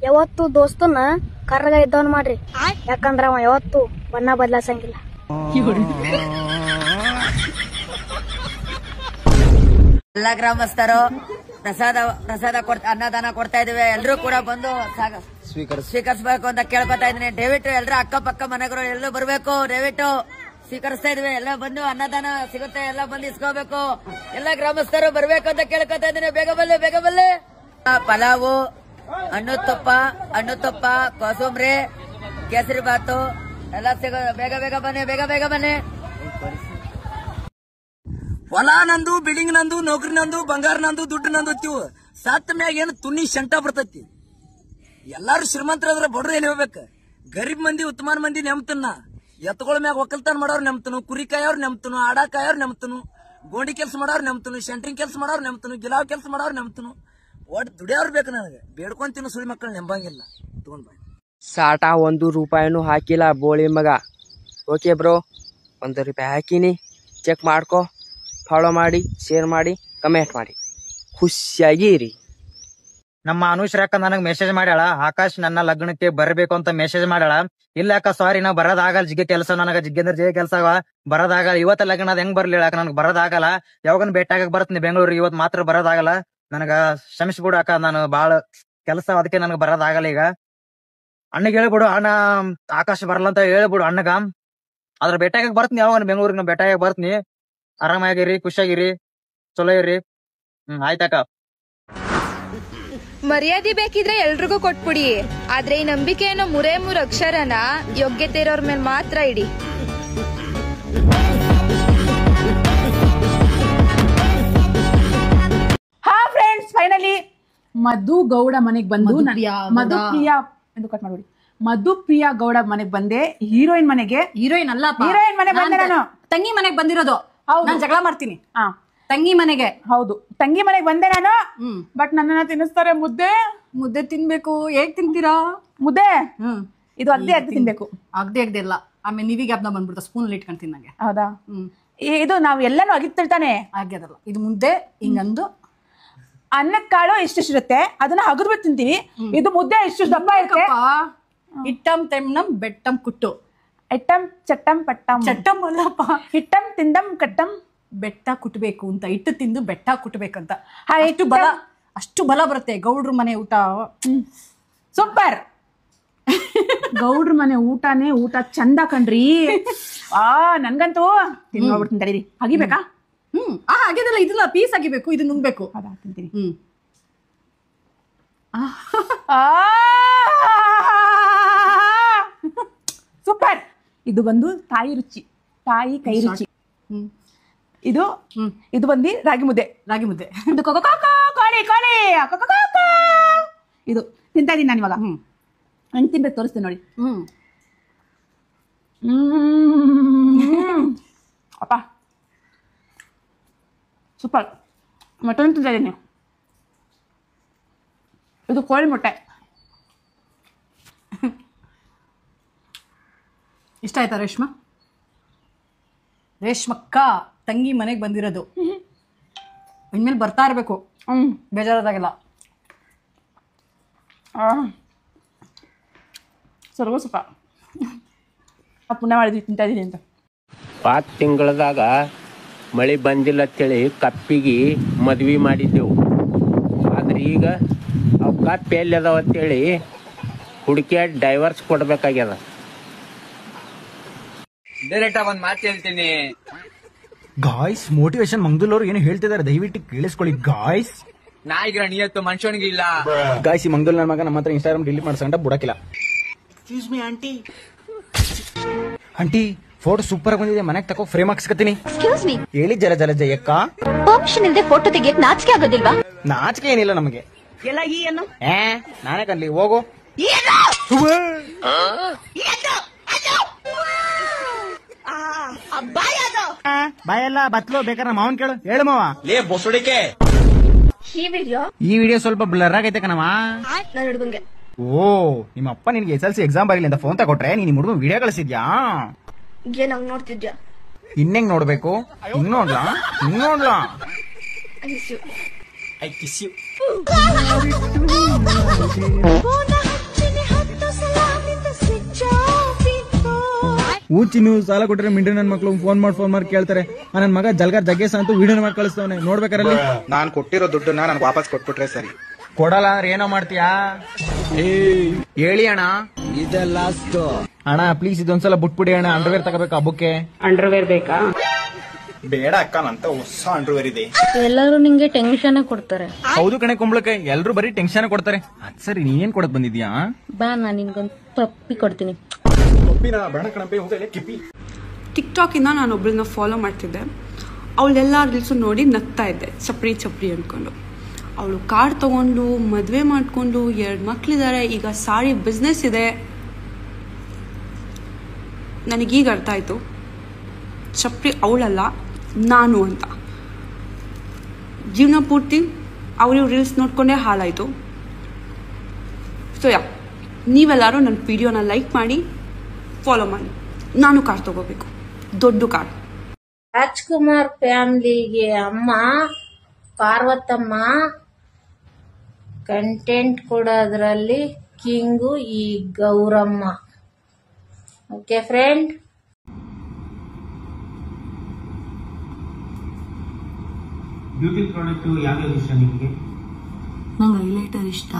ಯಾವತ್ತು ದೋಸ್ತನ ಕರ್ರಗ ಇದ್ದವನ್ ಮಾಡ್ರಿ, ಯಾಕಂದ್ರ ಅವ ಯಾವತ್ತು ಬಣ್ಣ ಬದಲಾಸಂಗಿಲ್ಲ. ಎಲ್ಲ ಗ್ರಾಮಸ್ಥರು ಪ್ರಸಾದ ಅನ್ನದಾನ ಕೊಡ್ತಾ ಇದೀವಿ. ಎಲ್ರು ಕೂಡ ಬಂದು ಸ್ವೀಕರಿಸಬೇಕು ಅಂತ ಕೇಳ್ಕೊತಾ ಇದೀನಿ. ದಯವಿಟ್ಟು ಎಲ್ರು ಅಕ್ಕಪಕ್ಕ ಮನೆಗಳು ಎಲ್ಲೂ ಬರ್ಬೇಕು. ದಯವಿಟ್ಟು ಸ್ವೀಕರಿಸ್ತಾ ಇದೀವಿ. ಎಲ್ಲ ಬಂದು ಅನ್ನದಾನ ಸಿಗುತ್ತೆ, ಎಲ್ಲ ಬಂದು ಇಸ್ಕೋಬೇಕು. ಎಲ್ಲ ಗ್ರಾಮಸ್ಥರು ಬರ್ಬೇಕು ಅಂತ ಕೇಳ್ಕೊತಾ ಇದೀನಿ. ಬೇಗ ಬಲ್ಲೆ ಪಲಾವು, ಹಣ್ಣು ತುಪ್ಪ, ಕೋಸಂಬರಿ, ಕೇಸರಿ ಬಾತು ಎಲ್ಲ ಸಿಗೋ. ಬೇಗ ಬನ್ನಿ. ಹೊಲ ನಂದು, ಬಿಲ್ಡಿಂಗ್ ನಂದು, ನೌಕರಿ ನಂದು, ಬಂಗಾರ ನಂದು, ದುಡ್ಡು ನಂದು ತಿವು ಸತ್ತ ಮ್ಯಾಗ ಏನು ತುನಿ ಶಂಟ ಬರ್ತೈತಿ. ಎಲ್ಲಾರು ಶ್ರೀಮಂತರಾದ್ರ ಬಡ್ರು ಎಲ್ಲಿ ಹೋಗ್ಬೇಕ? ಗರೀಬ್ ಮಂದಿ ಉತ್ತಮಾನ ಮಂದಿ ನೆಮ್ತನ. ಎತ್ತುಗಳ ಮ್ಯಾಗ ಒಕ್ಕಲ್ತಾನ ಮಾಡೋರು ನೆಮ್ತನು, ಕುರಿ ಕಾಯೋರು ನೆಮ್ತನು, ಆಡ ಕಾಯೋರು ನೆಮ್ತನು, ಗೋಂಡಿ ಕೆಲ್ಸ ಮಾಡೋರು ನೆಮ್ತನು, ಸೆಂಟ್ರಿಂಗ್ ಕೆಲ್ಸ ಮಾಡೋರು ನೆಮ್ತನು, ಗಿಲಾವ್ ಕೆಲ್ಸ ಮಾಡೋರು ನೆಮ್ತನು. ಒಟ್ಟು ದುಡಿಯೋರು ಬೇಕು ನನಗೆ. ಬೇಡ್ಕೊಂತಿನ ಸುಳಿ ಮಕ್ಕಳು ನೆಂಬಂಗಿಲ್ಲ. ತಗೊಂಡ್ ಬಾ. ಸಾಟ 1 ರೂಪಾಯಿನೂ ಹಾಕಿಲ್ಲ ಬೋಳಿ ಮಗ. ಓಕೆ ಬ್ರೋ, 1 ರೂಪಾಯಿ ಹಾಕಿನಿ. ಚೆಕ್ ಮಾಡ್ಕೊ, ಫಾಲೋ ಮಾಡಿ, ಶೇರ್ ಮಾಡಿ, ಕಮೆಂಟ್ ಮಾಡಿ. ಖುಷಿಯಾಗಿ ಇರಿ. ನಮ್ಮ ಅನುಶ್ರಾಕ ನನಗ್ ಮೆಸೇಜ್ ಮಾಡ್ಯಾಳ, ಆಕಾಶ್ ನನ್ನ ಲಗ್ನಕ್ಕೆ ಬರಬೇಕು ಅಂತ ಮೆಸೇಜ್ ಮಾಡ್ಯಾಳ. ಇಲ್ಲ ಅಕ್ಕ ಸಾರಿ, ನಾ ಬರೋದಾಗಲ್ಲ, ಜಿಗ್ಗೆ ಕೆಲಸ ನನಗ ಜಿಗ್ಗಂದ್ರ ಜಿಗ್ಗೆ ಕೆಲಸ ಬರೋದಾಗಲ್ಲ. ಇವತ್ತ ಲಗ್ನ ಅದ್ ಹೆಂಗ್ ಬರ್ಲಿಲ್ಲ ಅಕ್ಕ, ನನಗ್ ಬರೋದಾಗಲ್ಲ. ಯಾವಾಗನ್ ಭೇಟಿಯಾಗಕ್ ಬರ್ತೀನಿ ಬೆಂಗಳೂರಿಗೆ, ಇವತ್ ಮಾತ್ರ ಬರೋದಾಗಲ್ಲ. ನನಗ ಕ್ಷಮಿಸ್ಬಿಡು ಅಕ್ಕ, ನಾನು ಬಾಳ ಕೆಲಸ, ಅದಕ್ಕೆ ನನಗ್ ಬರೋದಾಗಲ್ಲ. ಈಗ ಅಣ್ಣಗ್ ಹೇಳ್ಬಿಡು, ಅಣ್ಣ ಆಕಾಶ ಬರಲ್ಲ ಅಂತ ಹೇಳ್ಬಿಡು ಅಣ್ಣಗ. ಅದ್ರ ಭೇಟಿಯಾಗಕ್ ಬರ್ತೀನಿ, ಯಾವಾಗ ಬೆಂಗಳೂರಿಗೆ ಭೇಟಿಯಾಗಕ್ ಬರ್ತೀನಿ. ಆರಾಮಾಗಿರಿ, ಖುಷಿಯಾಗಿರಿ, ಚಲೋ ಇರಿ. ಆಯ್ತಕ್ಕ. ಮರ್ಯಾದೆ ಬೇಕಿದ್ರೆ ಎಲ್ರಿಗೂ ಕೊಟ್ಬಿಡಿ, ಆದ್ರೆ ಈ ನಂಬಿಕೆಯನ್ನು 3 ಅಕ್ಷರನ ಯೋಗ್ಯತೆ ಇರೋರ್ ಮೇಲೆ ಮಾತ್ರ ಇಡಿ. ಹಾ ಫ್ರೆಂಡ್ಸ್, ಫೈನಲಿ ಮಧು ಗೌಡ ಮನೆಗ್ ಬಂದು ಮಧುಪ್ರಿಯಾ ಗೌಡ ಮನೆಗ್ ಬಂದೆ. ಹೀರೋಯಿನ್ ಮನೆಗೆ, ಹೀರೋಯಿನ್ ಮನೆ ಬಂದೆ ನಾನು. ತಂಗಿ ಮನೆಗ್ ಬಂದಿರೋದು. ನಾನು ಜಗಳ ಮಾಡ್ತೀನಿ. ತಂಗಿ ಮನೆಗೆ, ಹೌದು, ತಂಗಿ ಮನೆಗೆ ಬಂದೆ ನಾನು. ಬಟ್ ನನ್ನನ್ನ ತಿನ್ನಿಸ್ತಾರೆ. ಮುದ್ದೆ ತಿನ್ಬೇಕು. ಹೇಗ್ ತಿಂತೀರಾ ಮುದ್ದೆ? ಇದು ಅಗ್ದಿ ತಿನ್ಬೇಕು. ಅಗ್ದಿ ಇಲ್ಲ, ಆಮೇಲೆ ನೀವಿಗೆ ಹಬ್ಬ ಬಂದ್ಬಿಡ್ತಾ ಸ್ಪೂನ್ ಅಲ್ಲಿ ಇಟ್ಕೊಂಡು ತಿನ್ನಂಗೆ. ಹೌದಾ? ಇದು ನಾವ್ ಎಲ್ಲಾನು ಅಗಿತಿರ್ತಾನೆ. ಆಗ್ಯದಲ್ಲ, ಇದು ಮುದ್ದೆ ಹಿಂಗಂದು ಅನ್ನಕ್ ಕಾಳು ಇಷ್ಟಿರುತ್ತೆ, ಅದನ್ನ ಹಗದ್ಬಿಟ್ಟು ತಿಂತೀವಿ. ಇದು ಮುದ್ದೆ ಇಷ್ಟು ದಪ್ಪ ಇರುತ್ತೆ. ಇಟ್ಟಂ ತೆಮ್ನಂ ಬೆಟ್ಟಂ ಕುಟ್ಟು, ಎಟ್ಟಂ ಚಟ್ಟಂ ಪಟ್ಟಂ. ಚಟ್ಟಂ ಅಲ್ಲಪ್ಪ, ಹಿಟ್ಟಂ ತಿಂದಂ ಕಟ್ಟಂ. ಬೆಟ್ಟ ಕುಟ್ಬೇಕು ಅಂತ, ಇಟ್ಟು ತಿಂದು ಬೆಟ್ಟ ಕುಟ್ಬೇಕಂತ. ಅಷ್ಟು ಬಲ ಬರುತ್ತೆ ಗೌಡ್ರ ಮನೆ ಊಟ. ಸೂಪರ್. ಗೌಡ್ರ ಮನೆ ಊಟನೇ ಊಟ ಚಂದ ಕಣ್ರಿ. ನನ್ಗಂತೂ ತಿನ್ಬಿಡ್ತೀನಿ. ತಡೀರಿ, ಅಗಿಬೇಕಾ? ಆಗಿದಲ್ಲ, ಇದನ್ನ ಪೀಸ್ ಆಗಿಬೇಕು, ಇದು ನುಂಗ್ಬೇಕು. ತಿಂತೀನಿ. ಸೂಪರ್. ಇದು ಬಂದು ತಾಯಿ ರುಚಿ, ತಾಯಿ ಕೈ ರುಚಿ. ಇದು ಬಂದು ರಾಗಿ ಮುದ್ದೆ. ಇದು ಇದು ತಿಂತಾ ಇದೀನಿ ನಾನು ಇವಾಗ. ಹಂಗೆ ತಿನ್ಬೇಕು, ತೋರಿಸ್ತೀನಿ ನೋಡಿ. ಅಪ್ಪ ಸೂಪರ್. ಮಟನ್ ತಿಂತಾ ಇದೀನಿ. ಇದು ಕೋಳಿ ಮೊಟ್ಟೆ. ಇಷ್ಟ ಆಯ್ತಾ ರೇಷ್ಮಕ್ಕ ತಂಗಿ ಮನೆಗೆ ಬಂದಿರೋದು. ಇನ್ಮೇಲೆ ಬರ್ತಾ ಇರ್ಬೇಕು, ಬೇಜಾರದಾಗೆಲ್ಲ. ಸರ್ವ ಸುಖ. ಪುಣ್ಯ ಮಾಡಿದ್ವಿ, ತಿಂತಾ ಇದೀನಿ ಅಂತ. 4 ತಿಂಗಳದಾಗ ಮಳೆ ಬಂದಿಲ್ಲ ಅಂತೇಳಿ ಕಪ್ಪಿಗೆ ಮದ್ವಿ ಮಾಡಿದ್ದೆವು. ಆದ್ರೆ ಈಗ ಅವು ಕಪ್ಪಿ ಎಲ್ಲಿ ಅದಾವ ಅಂತೇಳಿ ಹುಡುಕಿ ಡೈವರ್ಸ್ ಕೊಡ್ಬೇಕಾಗ್ಯದ. ಡೈರೆಕ್ಟ್ ಒಂದ್ ಮಾತು ಹೇಳ್ತೀನಿ ಗಾಯ್ಸ್, ಮೋಟಿವೇಶನ್ ಮಂಗ್ದೂರ್ ಏನು ಹೇಳ್ತಿದಾರೆ ದಯವಿಟ್ಟು ಕೇಳಿಸ್ಕೊಳ್ಳಿ ಗಾಯ್ಸ್. ನಾಯಿಗಿರ ನಿಯತ್ತು ಮನುಷ್ಯನಿಗೆ ಇಲ್ಲ ಗಾಯ್ಸ್. ಈ ಮಂಗ್ದೂರ್ ನನ್ನ ಮಗ ನಮ್ಮ ಹತ್ರ ಇನ್ಸ್ಟಾಗ್ರಾಮ್ ಡಿಲೀಟ್ ಮಾಡ್ಸಂಡ ಬಿಡಕಿಲ್ಲ. Excuse me aunty. Aunty photo super ಆಗಿ ಬಂದಿದೆ, ಮನೆಗೆ ತಕೋ ಫ್ರೇಮ್ ಹಾಕ್ಸ್ಕತೀನಿ. ಎಕ್ಸ್ಕ್ಯೂಸ್ ಮೀ, ಹೇಳಿ ಜಲ ಜಲ ಜಯಕ್ಕ. ಪರ್ಮಿಷನ್ ಇಲ್ಲದೆ ಫೋಟೋ ತೆಗಿಯಕ್ ನಾಚಿಕೆ ಆಗೋದಿಲ್ವಾ? ನಾಚಿಕೆ ಏನಿಲ್ಲ ನಮಗೆ. ನಾನೇ ಕನ್ಲಿ, ಹೋಗು. ಬಾಯಲ್ಲ ಬತ್ಲೋ, ಬೇಕಾದ್ರೆ ಮಾವನ್ ಕೇಳು. ಹೇಳು ಮಾವ. ಲೇ ಬೊಸುಡಿಕೆ. ಈ ವಿಡಿಯೋ ಸ್ವಲ್ಪ ಬ್ಲರ್ ಆಗೈತೆ ಕಣವ. ಓ, ನಿಮ್ಮ ಅಪ್ಪ ನಿನ್ಗೆ SLC ಎಕ್ಸಾಮ್ ಬರಲಿ ಅಂತ ಫೋನ್ ತಗೊಟ್ರೆ ನೀನ್ ಹುಡುಗ ವಿಡಿಯೋ ಕಳಿಸಿದ್ಯಾ? ನೋಡ್ತಿದ್ಯಾ? ಇನ್ನೆಂಗ್ ನೋಡ್ಬೇಕು? ಹಿಂಗ್ ನೋಡ್ಲಾ? ಹಿಂಗ್ ನೋಡ್ಲಾ? I kiss you. ಊಚಿ ನೀವು ಸಾಲ ಕೊಟ್ಟರೆ ಮಿಂಡ್ರಿ ನನ್ನ ಮಕ್ಳು ಫೋನ್ ಮಾಡಿ ಕೇಳ್ತಾರೆ. ನನ್ನ ಮಗ ಜಲ್ಗಾರ್ ಜಗ್ಗೇಶ ಅಂತೂ ವಿಡಿಯೋ ಮಾಡಿ ಕಳಿಸ್ತವನೆ, ನೋಡ್ಬೇಕಾರಲ್ಲಿ. ನಾನ್ ಕೊಟ್ಟಿರೋ ದುಡ್ಡನ್ನ ನನ್ಗೆ ವಾಪಸ್ ಕೊಟ್ಬಿಟ್ರೆ ಸರಿ. ಕೊಡಲ್ಲ ಅಂದ್ರೆ ಏನೋ ಮಾಡ್ತೀಯಾ? ಹೇಳಿ ಅಣ್ಣ. ಇದೆ ಲಾಸ್ಟ್ ಅಣ್ಣ, ಪ್ಲೀಸ್ ಇದೊಂದ್ಸಲ ಬಿಟ್ಬಿಡಿ ಅಣ್ಣ. ಅಂಡರ್ವೇರ್ ತಗೋಬೇಕು ಹಬ್ಬಕ್ಕೆ. ಅಂಡರ್ವೇರ್ ಬೇಕಾ? ಬೇಡ ಅಕ್ಕ, ನಂತ ಹೊಸ ಅಂಡರ್ವೇರ್ ಇದೆ. ಎಲ್ಲರೂ ನಿಂಗೆ ಟೆನ್ಷನ್ ಕೊಡ್ತಾರೆ. ಹೌದು ಕಣೆ ಕುಂಬಳಕಾಯಿ, ಎಲ್ರು ಬರೀ ಟೆನ್ಷನ್ ಕೊಡ್ತಾರೆ. ಅದ್ ಸರಿ, ನೀನ್ ಕೊಡಕ್ ಬಂದಿದ್ಯಾ? ಬಾ, ನಾನ್ ನಿನ್ಗೊಂದು ಪಪ್ಪಿ ಕೊಡ್ತೀನಿ. ಟಿಕ್ ಟಾಕ್ ಇಂದ ನಾನು ಒಬ್ಬಳನ್ನ ಫಾಲೋ ಮಾಡ್ತಿದ್ದೆ. ಅವಳೆಲ್ಲ ರೀಲ್ಸು ನೋಡಿ ನಗ್ತಾ ಇದ್ದೆ, ಚಪ್ರಿ ಚಪ್ರಿ ಅನ್ಕೊಂಡು. ಅವಳು ಕಾರ್ ತಗೊಂಡು ಮದುವೆ ಮಾಡ್ಕೊಂಡು 2 ಮಕ್ಳಿದ್ದಾರೆ, ಈಗ ಸಾರಿ ಬಿಸ್ನೆಸ್ ಇದೆ. ನನಗೀಗ ಅರ್ಥ ಆಯ್ತು, ಚಪ್ರಿ ಅವಳಲ್ಲ ನಾನು ಅಂತ. ಜೀವನ ಪೂರ್ತಿ ಅವ್ರಿವ್ ರೀಲ್ಸ್ ನೋಡ್ಕೊಂಡೇ ಹಾಳಾಯ್ತು. ಸೊ ನೀವೆಲ್ಲರೂ ನನ್ನ ವಿಡಿಯೋನ ಲೈಕ್ ಮಾಡಿ ಫಾಲೋ ಮಾಡಿ. ನಾನು ಕಾರ್ ತಗೋಬೇಕು, ದೊಡ್ಡ ಕಾರ್. ರಾಜ್ಕುಮಾರ್ ಫ್ಯಾಮಿಲಿಗೆ ಅಮ್ಮ ಪಾರ್ವತಮ್ಮ ಕಂಟೆಂಟ್ ಕೊಡೋದ್ರಲ್ಲಿ ಕಿಂಗು ಈ Gouramma. Okay friend. Beauty product ಯಾವ್ಯಾವ ಇಷ್ಟ ನಿಮಗೆ? ನಂಗೆ ಹೈಲೈಟರ್ ಇಷ್ಟ,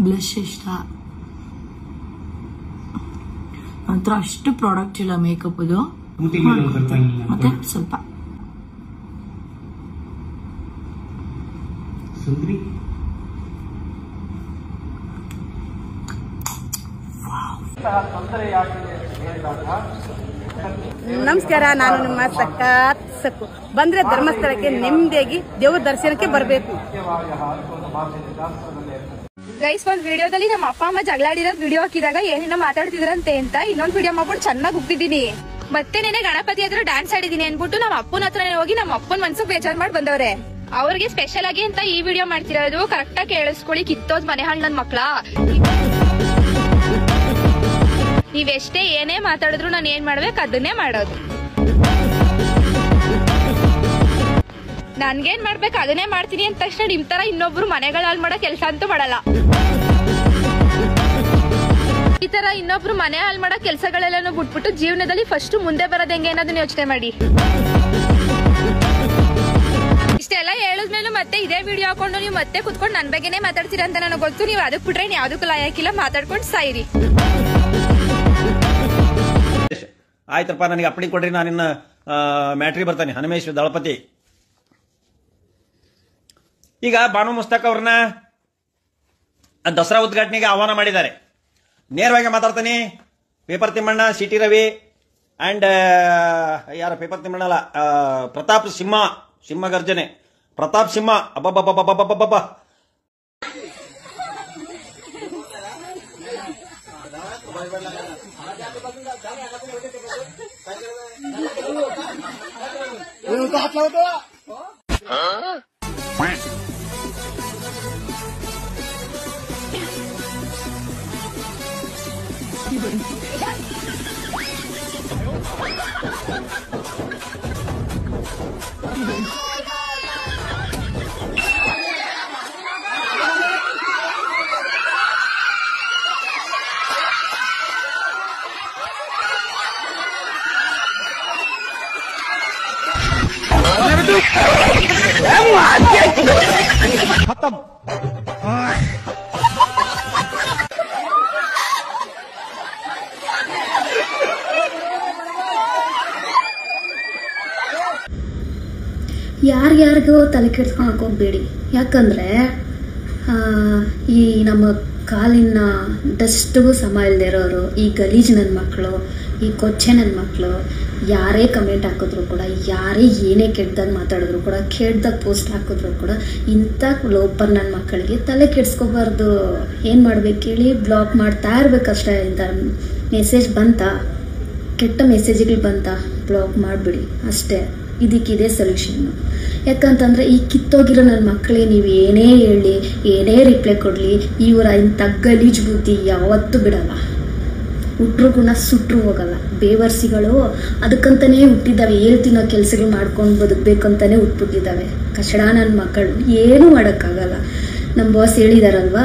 ಬ್ಲಷ್ ಇಷ್ಟ. ನಂತರ ಅಷ್ಟು ಪ್ರಾಡಕ್ಟ್ ಇಲ್ಲ ಮೇಕಪ್ ಅದು, ಮತ್ತೆ ಸ್ವಲ್ಪ ಸುಂದ್ರಿ. ನಮಸ್ಕಾರ, ನಾನು ನಿಮ್ಮ ಸಖತ್ ಸಕ್ಕು. ಬಂದ್ರೆ ಧರ್ಮಸ್ಥಳಕ್ಕೆ ನೆಮ್ಮದಿಯಾಗಿ ದೇವ್ರ ದರ್ಶನಕ್ಕೆ ಬರಬೇಕು. ಗೈಸ್, ಒಂದ್ ವಿಡಿಯೋದಲ್ಲಿ ನಮ್ಮ ಅಪ್ಪ ಅಮ್ಮ ಜಗಳಾಡಿರೋದ್ ವಿಡಿಯೋ ಹಾಕಿದಾಗ ಏನೇನೋ ಮಾತಾಡ್ತಿದ್ರಂತೆ ಅಂತ ಇನ್ನೊಂದ್ ವಿಡಿಯೋ ಮಾಡ್ಬಿಟ್ಟು ಚೆನ್ನಾಗಿ ಹೋಗ್ತಿದ್ದೀನಿ. ಮತ್ತೆ ನೆನೆ ಗಣಪತಿ ಹತ್ರ ಡ್ಯಾನ್ಸ್ ಆಡಿದೀನಿ ಅನ್ಬಿಟ್ಟು ನಮ್ಮ ಅಪ್ಪನ ಹತ್ರನೇ ಹೋಗಿ ನಮ್ಮ ಅಪ್ಪನ ಮನ್ಸು ಬೇಜಾರ್ ಮಾಡಿ ಬಂದವ್ರೆ. ಅವ್ರಿಗೆ ಸ್ಪೆಷಲ್ ಆಗಿ ಅಂತ ಈ ವಿಡಿಯೋ ಮಾಡ್ತಿರೋದು. ಕರೆಕ್ಟ್ ಆಗಿ ಕೇಳಿಸ್ಕೊಳ್ಳಿ, ಕಿತ್ತೋದ್ ಮನೆ ಹಾಳ್ ನನ್ ಮಕ್ಳ. ನೀವೆಷ್ಟೇ ಏನೇ ಮಾತಾಡಿದ್ರು ನಾನು ಏನ್ ಮಾಡ್ಬೇಕು ಅದನ್ನೇ ಮಾಡೋದು. ನನ್ಗೇನ್ ಮಾಡ್ಬೇಕು ಅದನ್ನೇ ಮಾಡ್ತೀನಿ ಅಂದ ತಕ್ಷಣ ನಿಮ್ ತರ ಇನ್ನೊಬ್ರು ಮನೆಗಳ ಹಾಳು ಮಾಡೋ ಕೆಲ್ಸ ಅಂತೂ ಮಾಡಲ್ಲ. ಈ ತರ ಇನ್ನೊಬ್ರು ಮನೆ ಹಾಳು ಮಾಡೋ ಕೆಲ್ಸಗಳೆಲ್ಲ ಬಿಟ್ಬಿಟ್ಟು ಜೀವನದಲ್ಲಿ ಫಸ್ಟ್ ಮುಂದೆ ಬರೋದ್ ಹೆಂಗೆ ಅನ್ನೋದನ್ನ ಯೋಚನೆ ಮಾಡಿ. ಇಷ್ಟೆಲ್ಲ ಹೇಳಿದ್ಮೇಲೆ ಮತ್ತೆ ಇದೇ ವಿಡಿಯೋ ಹಾಕೊಂಡು ನೀವು ಮತ್ತೆ ಕುತ್ಕೊಂಡು ನನ್ ಬಗ್ಗೆನೇ ಮಾತಾಡ್ತೀರಾ ಅಂತ ನನಗೆ ಗೊತ್ತು. ನೀವು ಅದಕ್ ಬಿಟ್ರೆ ಯಾವ್ದಕ್ಕೂ ಲಾಯಕ್ಕಿಲ್ಲ, ಮಾತಾಡ್ಕೊಂಡು ಸಾಯಿರಿ. ಆಯ್ತಪ್ಪ, ನನಗೆ ಅಪ್ಪಣೆ ಕೊಡ್ರಿ, ನಾನಿನ್ನ ಮ್ಯಾಟ್ರಿ ಬರ್ತಾನೆ. ಹನುಮೇಶ್ ದಳಪತಿ ಈಗ ಬಾನು ಮುಸ್ತಕ್ ಅವ್ರನ್ನ ದಸರಾ ಉದ್ಘಾಟನೆಗೆ ಆಹ್ವಾನ ಮಾಡಿದ್ದಾರೆ. ನೇರವಾಗಿ ಮಾತಾಡ್ತಾನೆ. Paper Thimmanna, C T Ravi and ಯಾರ ಪೇಪರ್ ತಿಮ್ಮಣ್ಣ ಅಲ್ಲ, ಪ್ರತಾಪ್ ಸಿಂಹ ಗರ್ಜನೆ. ಪ್ರತಾಪ್ ಸಿಂಹ ಅಬ್ಬಬ್ಬಬ್ಬಬ್ಬಬ್ಬಬ್ಬ. खत्म. ಯಾರಿಗೂ ತಲೆ ಕೆಡ್ಸ್ಕೊಳಕ್ ಹೋಗ್ಬೇಡಿ. ಯಾಕಂದರೆ ಈ ನಮ್ಮ ಕಾಲಿನ ಡಸ್ಟ್ಗೂ ಸಮ ಇಲ್ಲದೆ ಇರೋರು, ಈ ಗಲೀಜು ನನ್ನ ಮಕ್ಕಳು, ಈ ಕೊಚ್ಚೆ ನನ್ನ ಮಕ್ಕಳು ಯಾರೇ ಕಮೆಂಟ್ ಹಾಕಿದ್ರು ಕೂಡ, ಯಾರೇ ಏನೇ ಕೆಟ್ಟದಾಗ ಮಾತಾಡಿದ್ರು ಕೂಡ, ಕೆಟ್ಟದಾಗ ಪೋಸ್ಟ್ ಹಾಕಿದ್ರು ಕೂಡ ಇಂಥ ಲೋಪರ್ ನನ್ನ ಮಕ್ಕಳಿಗೆ ತಲೆ ಕೆಡ್ಸ್ಕೋಬಾರ್ದು. ಏನು ಮಾಡ್ಬೇಕು ಹೇಳಿ? ಬ್ಲಾಕ್ ಮಾಡ್ತಾ ಇರ್ಬೇಕಷ್ಟೇ. ಇಂಥ ಮೆಸೇಜ್ ಬಂತಾ, ಕೆಟ್ಟ ಮೆಸೇಜ್ಗಳು ಬಂತಾ, ಬ್ಲಾಕ್ ಮಾಡಿಬಿಡಿ ಅಷ್ಟೇ. ಇದಕ್ಕಿದೆ ಸೊಲ್ಯೂಷನ್ನು. ಯಾಕಂತಂದರೆ ಈ ಕಿತ್ತೋಗಿರೋ ನನ್ನ ಮಕ್ಕಳಿಗೆ ನೀವು ಏನೇ ಹೇಳಿ, ಏನೇ ರಿಪ್ಲೈ ಕೊಡಲಿ, ಇವರ ಇಂಥ ಗಲೀಜು ಬುದ್ಧಿ ಯಾವತ್ತೂ ಬಿಡಲ್ಲ. ಹುಟ್ಟರು ಗುಣ ಸುಟ್ಟರು ಹೋಗಲ್ಲ. ಬೇವರ್ಸಿಗಳು ಅದಕ್ಕಂತಲೇ ಹುಟ್ಟಿದ್ದಾವೆ. ಹೇಳ್ತಿನೋ ಕೆಲಸಗಳು ಮಾಡ್ಕೊಂಡು ಬದುಕಬೇಕಂತಲೇ ಹುಟ್ಬಿಟ್ಟಿದ್ದಾವೆ. ಕಚಡ ನನ್ನ ಮಕ್ಕಳು ಏನೂ ಮಾಡೋಕ್ಕಾಗಲ್ಲ. ನಮ್ಮ ಬಾಸ್ ಹೇಳಿದಾರಲ್ವಾ,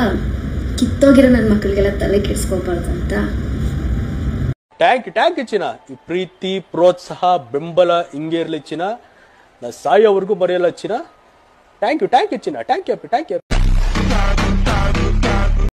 ಕಿತ್ತೋಗಿರೋ ನನ್ನ ಮಕ್ಕಳಿಗೆಲ್ಲ ತಲೆ ಕೆಡಿಸ್ಕೋಬಾರ್ದು ಅಂತ. ಟ್ಯಾಂಕ್ ಚಿನ್ನ. ಈ ಪ್ರೀತಿ ಪ್ರೋತ್ಸಾಹ ಬೆಂಬಲ ಹಿಂಗೆ ಇರ್ಲಿ ಚಿನ್ನ. ನಾ ಸಾಯೋವರೆಗೂ ಮರೆಯಲ್ಲ ಚಿನ್ನ. ಥ್ಯಾಂಕ್ ಯು ಚಿನ್ನ. Thank you.